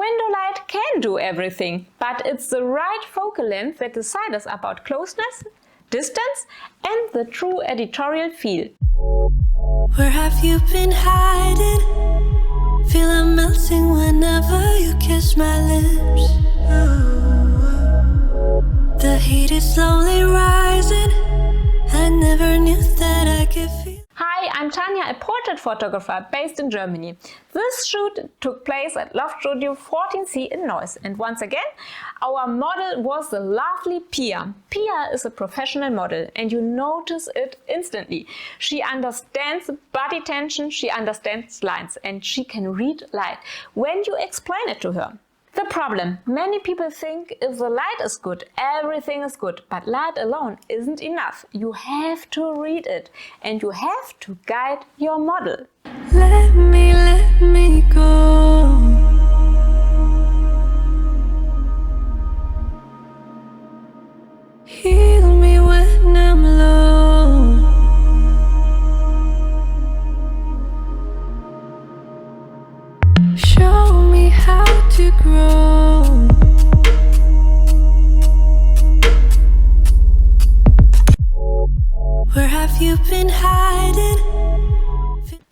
Window light can do everything, but it's the right focal length that decides about closeness, distance, and the true editorial feel. Where have you been hiding? Feel I'm melting whenever you kiss my lips. The heat is slowly rising. I never knew that I could feel. Hi, I'm Tanja, a portrait photographer based in Germany. This shoot took place at Loftstudio 14C in Neuss, and once again, our model was the lovely Pia. Pia is a professional model and you notice it instantly. She understands body tension, she understands lines, and she can read light when you explain it to her. The problem: many people think if the light is good, everything is good, but light alone isn't enough. You have to read it and you have to guide your model. Let me go. Heal me when I'm low. Show me how to grow. Where have you been hiding?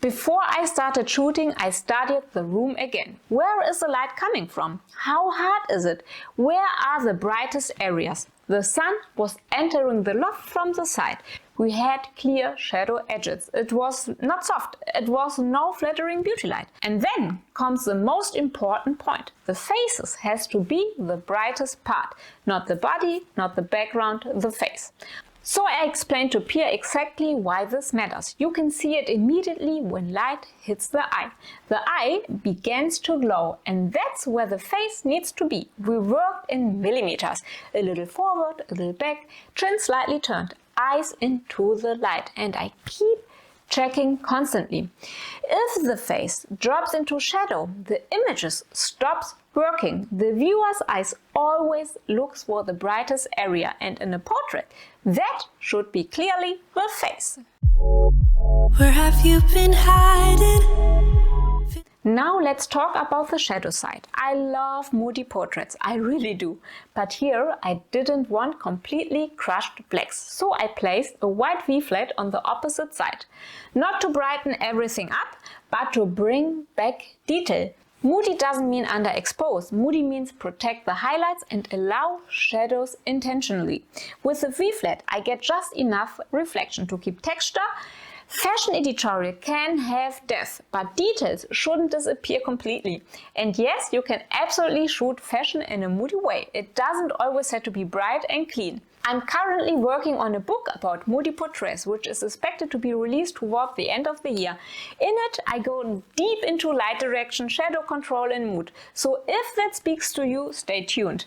Before I started shooting, I studied the room again. Where is the light coming from? How hard is it? Where are the brightest areas? The sun was entering the loft from the side. We had clear shadow edges. It was not soft. It was no flattering beauty light. And then comes the most important point. The faces has to be the brightest part. Not the body, not the background, the face. So I explained to Pia exactly why this matters. You can see it immediately when light hits the eye. The eye begins to glow, and that's where the face needs to be. We worked in millimeters. A little forward, a little back, chin slightly turned, eyes into the light, and I keep checking constantly. If the face drops into shadow, the images stops working. The viewer's eyes always looks for the brightest area, and in a portrait, that should be clearly the face. Where have you been hiding? Now let's talk about the shadow side. I love moody portraits, I really do. But here I didn't want completely crushed blacks, so I placed a white V-flat on the opposite side. Not to brighten everything up, but to bring back detail. Moody doesn't mean underexposed. Moody means protect the highlights and allow shadows intentionally. With the V-flat I get just enough reflection to keep texture. Fashion editorial can have depth, but details shouldn't disappear completely. And yes, you can absolutely shoot fashion in a moody way. It doesn't always have to be bright and clean. I'm currently working on a book about moody portraits, which is expected to be released toward the end of the year. In it, I go deep into light direction, shadow control and mood. So if that speaks to you, stay tuned.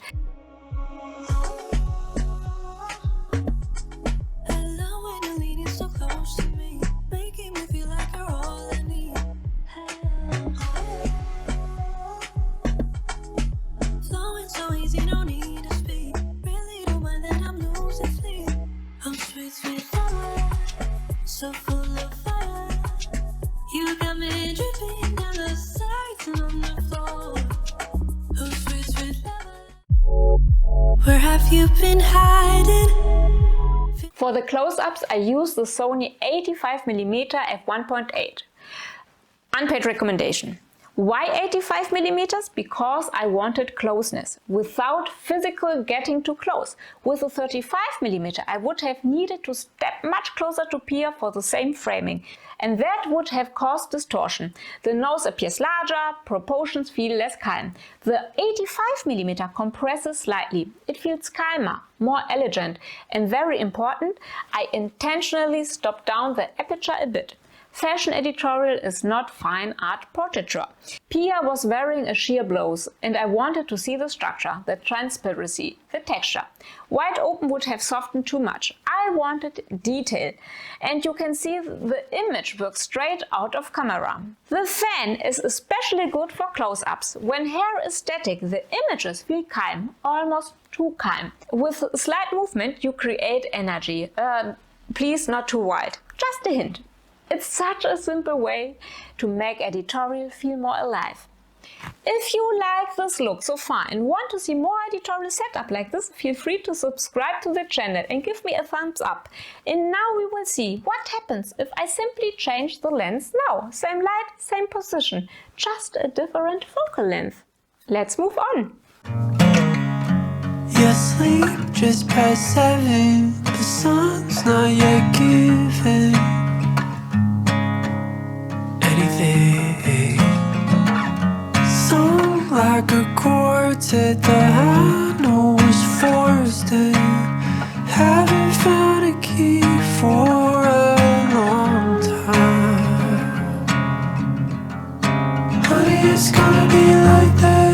So full of fire, you got me dripping down the sides and on the floor. Oh, sweet, sweet lover. Where have you been hiding? For the close-ups I use the Sony 85mm f1.8. Unpaid recommendation. Why 85mm? Because I wanted closeness, without physical getting too close. With a 35mm I would have needed to step much closer to Pia for the same framing, and that would have caused distortion. The nose appears larger, proportions feel less calm. The 85mm compresses slightly. It feels calmer, more elegant, and very important, I intentionally stopped down the aperture a bit. Fashion editorial is not fine art portraiture. Pia was wearing a sheer blouse and I wanted to see the structure, the transparency, the texture. Wide open would have softened too much. I wanted detail, and you can see the image works straight out of camera. The fan is especially good for close-ups. When hair is static, the images feel calm, almost too calm. With slight movement you create energy. Please not too wild, just a hint. It's such a simple way to make editorial feel more alive. If you like this look so far and want to see more editorial setup like this, feel free to subscribe to the channel and give me a thumbs up. And now we will see what happens if I simply change the lens now. Same light, same position, just a different focal length. Let's move on. Your sleep just past 7. The sun's not yet giving anything. Sung like a quartet that I know was forced in. Haven't found a key for a long time. Honey, it's gonna be like that.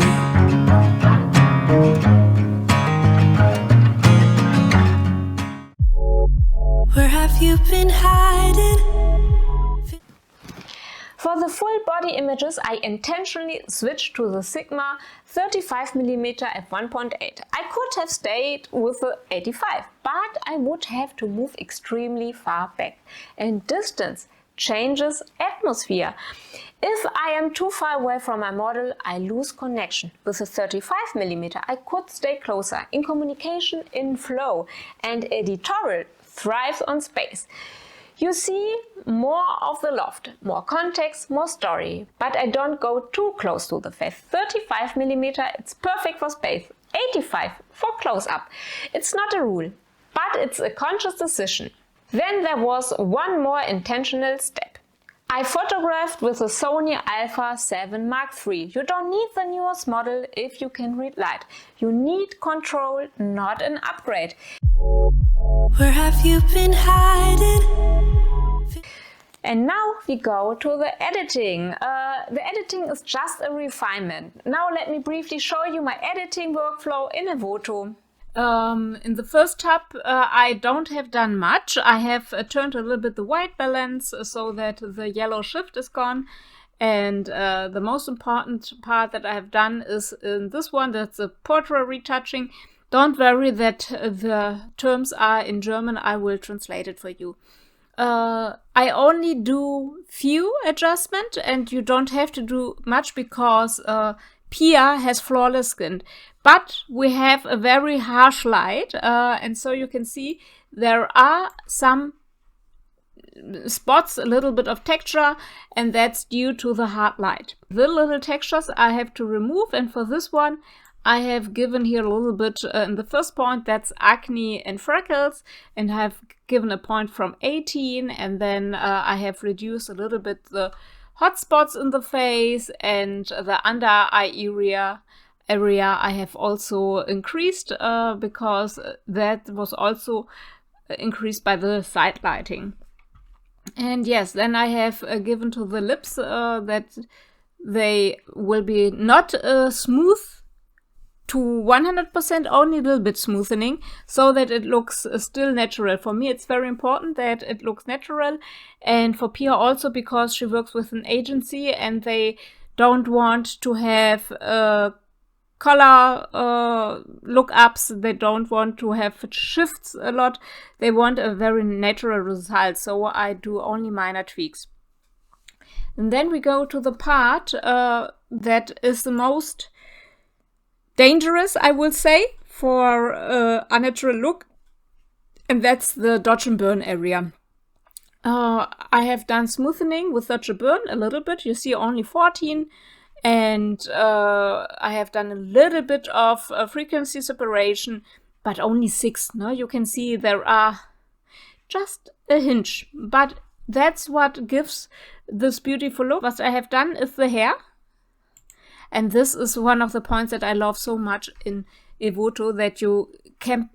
Where have you been hiding? For the full body images, I intentionally switched to the Sigma 35mm f1.8. I could have stayed with the 85, but I would have to move extremely far back. And distance changes atmosphere. If I am too far away from my model, I lose connection. With the 35mm, I could stay closer in communication, in flow, and Editorial thrives on space. You see more of the loft, more context, more story, but I don't go too close to the face. 35mm, it's perfect for space. 85 for close-up. It's not a rule, but it's a conscious decision. Then there was one more intentional step. I photographed with the Sony Alpha 7 Mark III. You don't need the newest model if you can read light. You need control, not an upgrade. Where have you been hiding? And now we go to the editing. The editing is just a refinement. Now let me briefly show you my editing workflow in Evoto. In the first tab, I don't have done much. I have turned a little bit the white balance so that the yellow shift is gone. And the most important part that I have done is in this one, that's the portrait retouching. Don't worry that the terms are in German. I will translate it for you. I only do few adjustment, and you don't have to do much because Pia has flawless skin. But we have a very harsh light, and so you can see there are some spots, a little bit of texture, and that's due to the hard light. The little textures I have to remove, and for this one I have given here a little bit in the first point, that's acne and freckles, and have given a point from 18, and then I have reduced a little bit the hot spots in the face, and the under eye area I have also increased because that was also increased by the side lighting. And yes, then I have given to the lips that they will be not smooth to 100%, only a little bit smoothening, so that it looks still natural. For me, it's very important that it looks natural, and for Pia also, because she works with an agency and they don't want to have color lookups. They don't want to have shifts a lot. They want a very natural result, so I do only minor tweaks. And then we go to the part that is the most dangerous, I will say, for unnatural look, and that's the dodge and burn area. I have done smoothening with dodge and burn a little bit. You see only 14, and I have done a little bit of frequency separation, but only 6. No, you can see there are just a hinge, but that's what gives this beautiful look. What I have done is the hair. And this is one of the points that I love so much in Evoto, that you can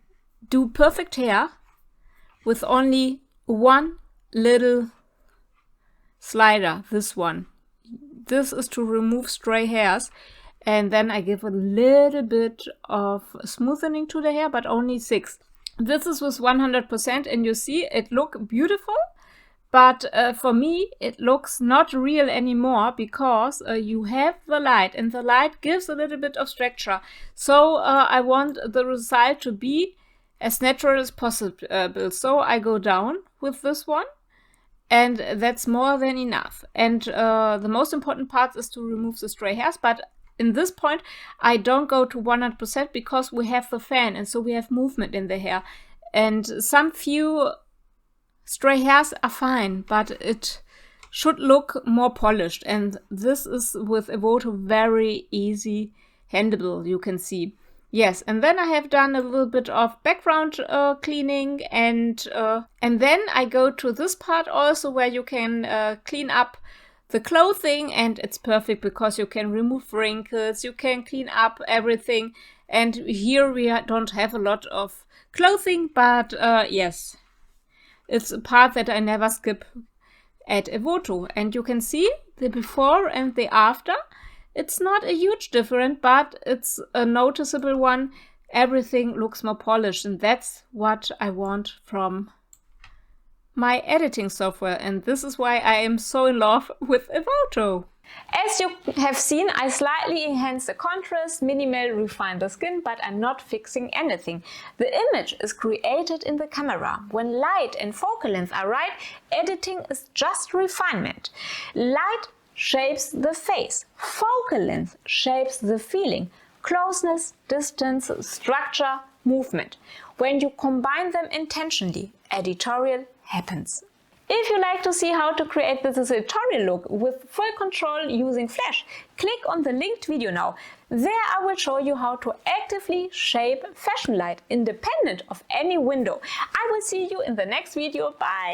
do perfect hair with only one little slider, this one. This is to remove stray hairs. And then I give a little bit of smoothening to the hair, but only 6. This is with 100%, and you see it look beautiful. But for me, it looks not real anymore because you have the light, and the light gives a little bit of structure. So I want the result to be as natural as possible. So I go down with this one, and that's more than enough. And the most important part is to remove the stray hairs, but in this point, I don't go to 100% because we have the fan and so we have movement in the hair. And some few stray hairs are fine, but it should look more polished. And this is with Evoto very easy handleable, you can see. Yes, and then I have done a little bit of background cleaning, and then I go to this part also where you can clean up the clothing, and it's perfect because you can remove wrinkles, you can clean up everything. And here we don't have a lot of clothing, but yes, it's a part that I never skip at Evoto. And you can see the before and the after. It's not a huge difference, but it's a noticeable one. Everything looks more polished, and that's what I want from my editing software. And this is why I am so in love with Evoto. As you have seen, I slightly enhance the contrast, minimal refine the skin, but I'm not fixing anything. The image is created in the camera. When light and focal length are right, editing is just refinement. Light shapes the face. Focal length shapes the feeling. Closeness, distance, structure, movement. When you combine them intentionally, editorial happens. If you like to see how to create this editorial look with full control using Flash, click on the linked video now. There I will show you how to actively shape fashion light independent of any window. I will see you in the next video. Bye!